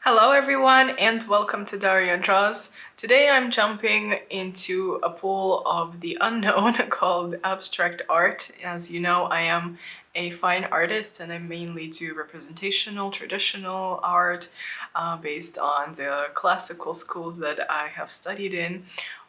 Hello everyone and welcome to Daria Draws. Today I'm jumping into a pool of the unknown called abstract art. As you know, I am a fine artist and I mainly do representational, traditional art based on the classical schools that I have studied in.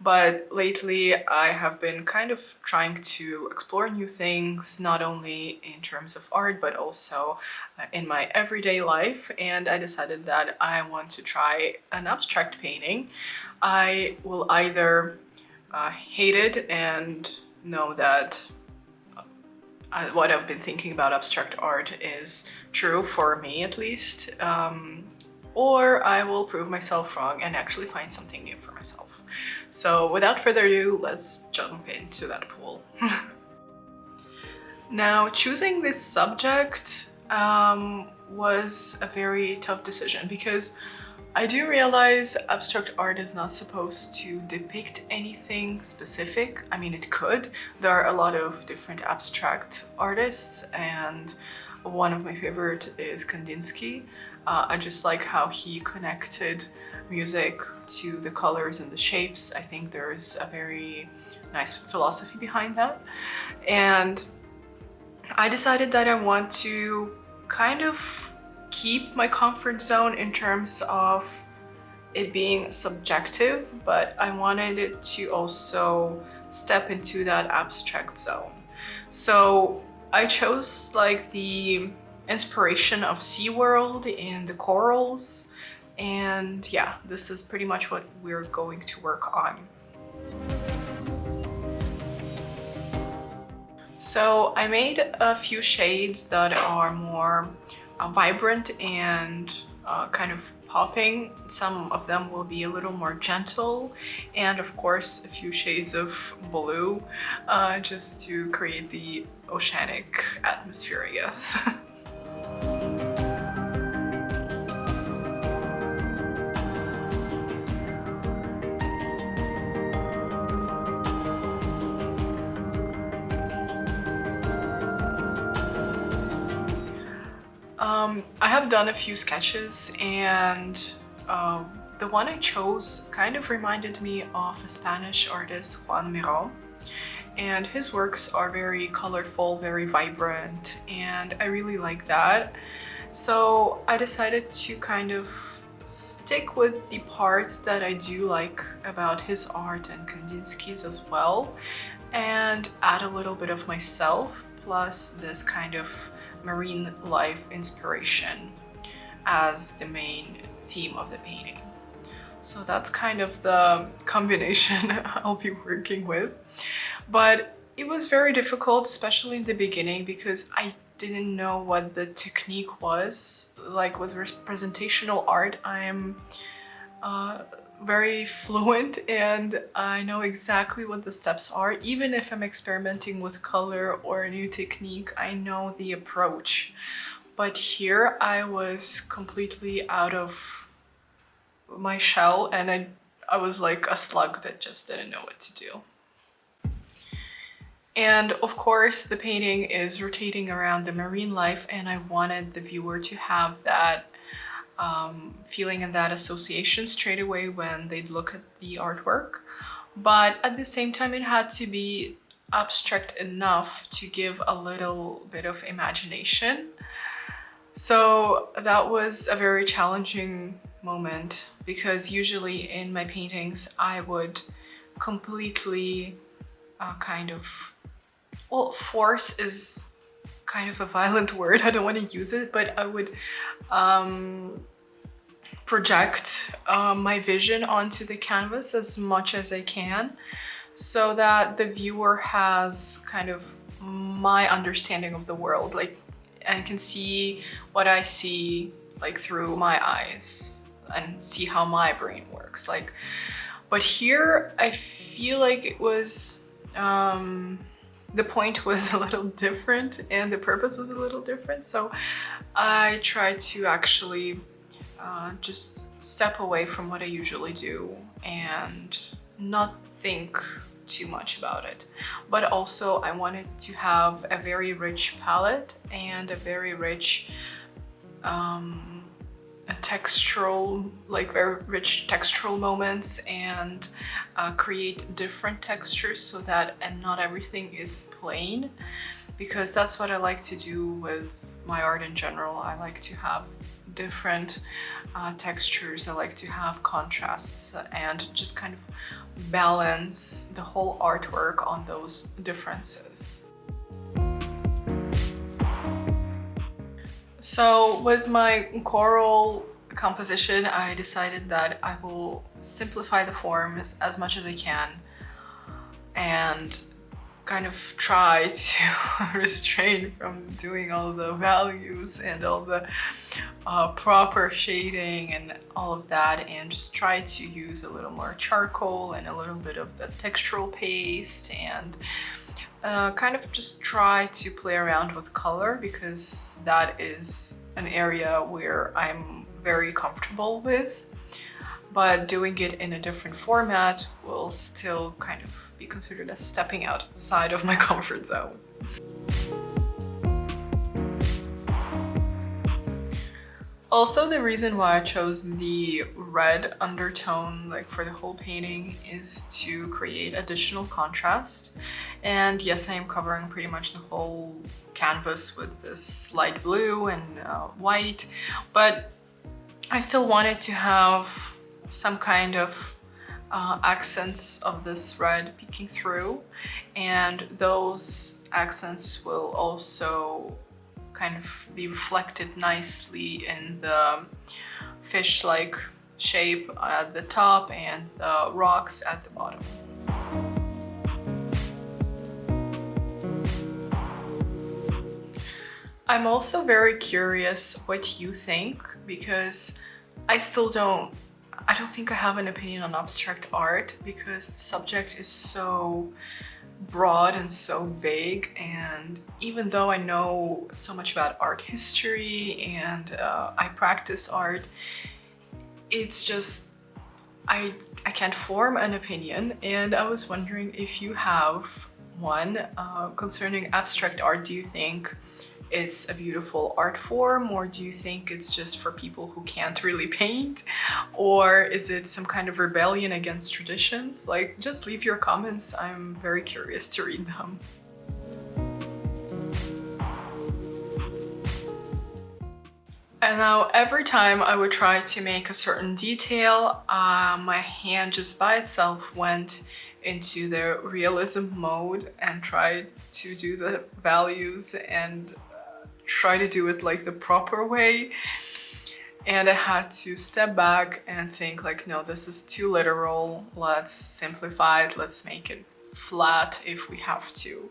But lately I have been kind of trying to explore new things, not only in terms of art, but also in my everyday life. And I decided that I want to try an abstract painting. I will either hate it and know that what I've been thinking about abstract art is true for me at least, or I will prove myself wrong and actually find something new for myself. So without further ado, let's jump into that pool. Now, choosing this subject was a very tough decision because I do realize abstract art is not supposed to depict anything specific. I mean, it could. There are a lot of different abstract artists, and one of my favorite is Kandinsky. I just like how he connected music to the colors and the shapes. I think there's a very nice philosophy behind that. And I decided that I want to kind of keep my comfort zone in terms of it being subjective, but I wanted it to also step into that abstract zone. So I chose like the inspiration of SeaWorld and the corals, and yeah, this is pretty much what we're going to work on. So I made a few shades that are more vibrant and kind of popping. Some of them will be a little more gentle, and of course a few shades of blue just to create the oceanic atmosphere, I guess. I have done a few sketches, and the one I chose kind of reminded me of a Spanish artist, Juan Miró, and his works are very colorful, very vibrant, and I really like that. So I decided to kind of stick with the parts that I do like about his art and Kandinsky's as well, and add a little bit of myself, plus this kind of marine life inspiration as the main theme of the painting. So that's kind of the combination I'll be working with. But it was very difficult, especially in the beginning, because I didn't know what the technique was. Like with representational art, I am very fluent and I know exactly what the steps are. Even if I'm experimenting with color or a new technique, I know the approach. But here I was completely out of my shell, and I was like a slug that just didn't know what to do. And of course, the painting is rotating around the marine life, and I wanted the viewer to have that feeling and that association straight away when they'd look at the artwork. But at the same time, it had to be abstract enough to give a little bit of imagination. So that was a very challenging moment, because usually in my paintings I would completely kind of, well, force is kind of a violent word, I don't want to use it, but I would project my vision onto the canvas as much as I can, so that the viewer has kind of my understanding of the world, like, and can see what I see, like through my eyes, and see how my brain works. Like, but here I feel like it was the point was a little different and the purpose was a little different. So I tried to actually just step away from what I usually do and not think too much about it. But also I wanted to have a very rich palette and a very rich um, a textural, like very rich textural moments, and create different textures so that and not everything is plain, because that's what I like to do with my art in general. I like to have different textures. I like to have contrasts and just kind of balance the whole artwork on those differences. So with my coral composition, I decided that I will simplify the forms as much as I can and kind of try to restrain from doing all the values and all the proper shading and all of that, and just try to use a little more charcoal and a little bit of the textural paste, and kind of just try to play around with color, because that is an area where I'm very comfortable with, but doing it in a different format will still kind of be considered as stepping outside of my comfort zone. Also, the reason why I chose the red undertone like for the whole painting is to create additional contrast. And yes, I am covering pretty much the whole canvas with this light blue and white, but I still wanted to have some kind of accents of this red peeking through, and those accents will also kind of be reflected nicely in the fish-like shape at the top and the rocks at the bottom. I'm also very curious what you think, because I don't think I have an opinion on abstract art, because the subject is so broad and so vague, and even though I know so much about art history and I practice art, it's just I can't form an opinion, and I was wondering if you have one concerning abstract art. Do you think it's a beautiful art form, or do you think it's just for people who can't really paint, or is it some kind of rebellion against traditions? Like, just leave your comments. I'm very curious to read them. And now every time I would try to make a certain detail, my hand just by itself went into the realism mode and tried to do the values and try to do it like the proper way. And I had to step back and think like, no, this is too literal. Let's simplify it. Let's make it flat if we have to.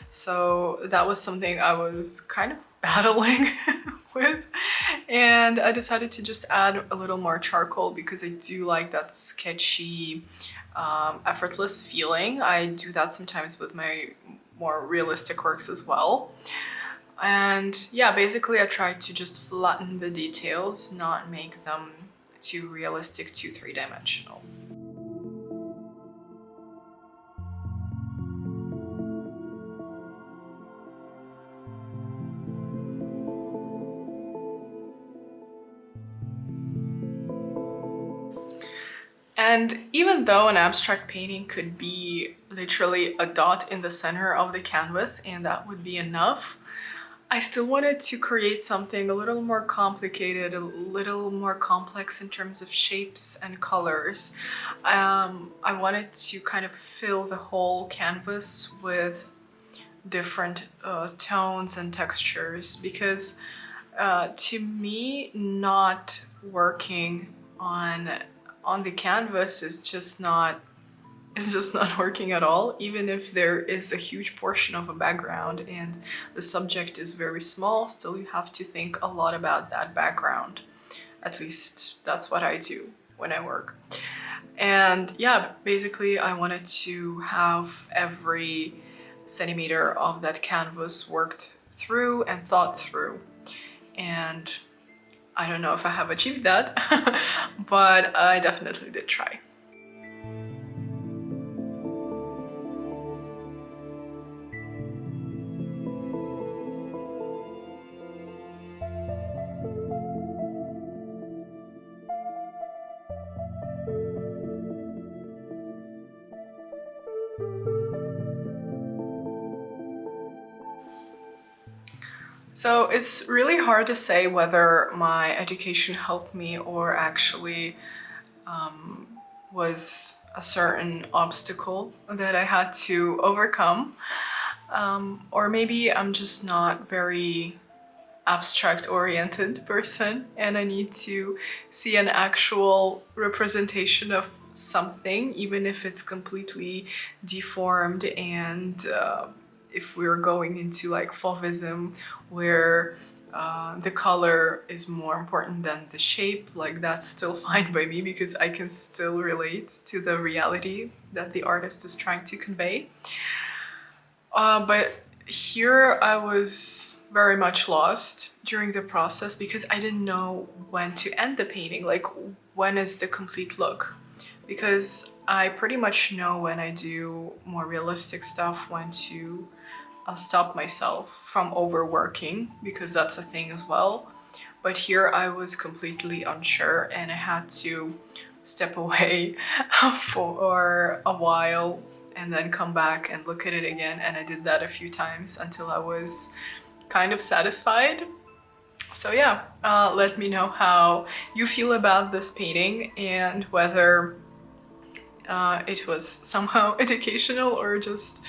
So that was something I was kind of battling with, and I decided to just add a little more charcoal because I do like that sketchy, effortless feeling. I do that sometimes with my more realistic works as well. And yeah, basically I tried to just flatten the details, not make them too realistic, too three-dimensional. And even though an abstract painting could be literally a dot in the center of the canvas and that would be enough, I still wanted to create something a little more complicated, a little more complex in terms of shapes and colors. I wanted to kind of fill the whole canvas with different tones and textures, because to me, not working on the canvas is just not working at all, even if there is a huge portion of a background and the subject is very small. Still, you have to think a lot about that background. At least that's what I do when I work. And yeah, basically I wanted to have every centimeter of that canvas worked through and thought through. And I don't know if I have achieved that, but I definitely did try. So it's really hard to say whether my education helped me or actually was a certain obstacle that I had to overcome. Or maybe I'm just not very abstract oriented person and I need to see an actual representation of something, even if it's completely deformed. And if we're going into like fauvism, where the color is more important than the shape, like that's still fine by me because I can still relate to the reality that the artist is trying to convey. But here I was very much lost during the process because I didn't know when to end the painting, like when is the complete look. Because I pretty much know when I do more realistic stuff when to stop myself from overworking, because that's a thing as well. But here I was completely unsure and I had to step away for a while and then come back and look at it again. And I did that a few times until I was kind of satisfied. So yeah, let me know how you feel about this painting and whether it was somehow educational or just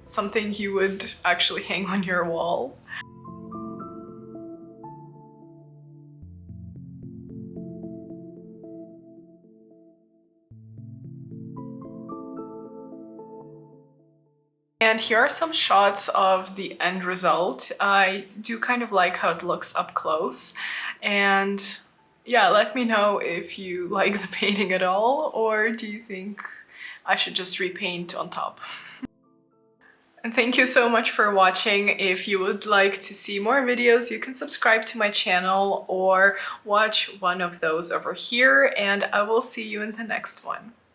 something you would actually hang on your wall. And here are some shots of the end result. I do kind of like how it looks up close. And yeah, let me know if you like the painting at all, or do you think I should just repaint on top? And thank you so much for watching. If you would like to see more videos, you can subscribe to my channel or watch one of those over here, and I will see you in the next one.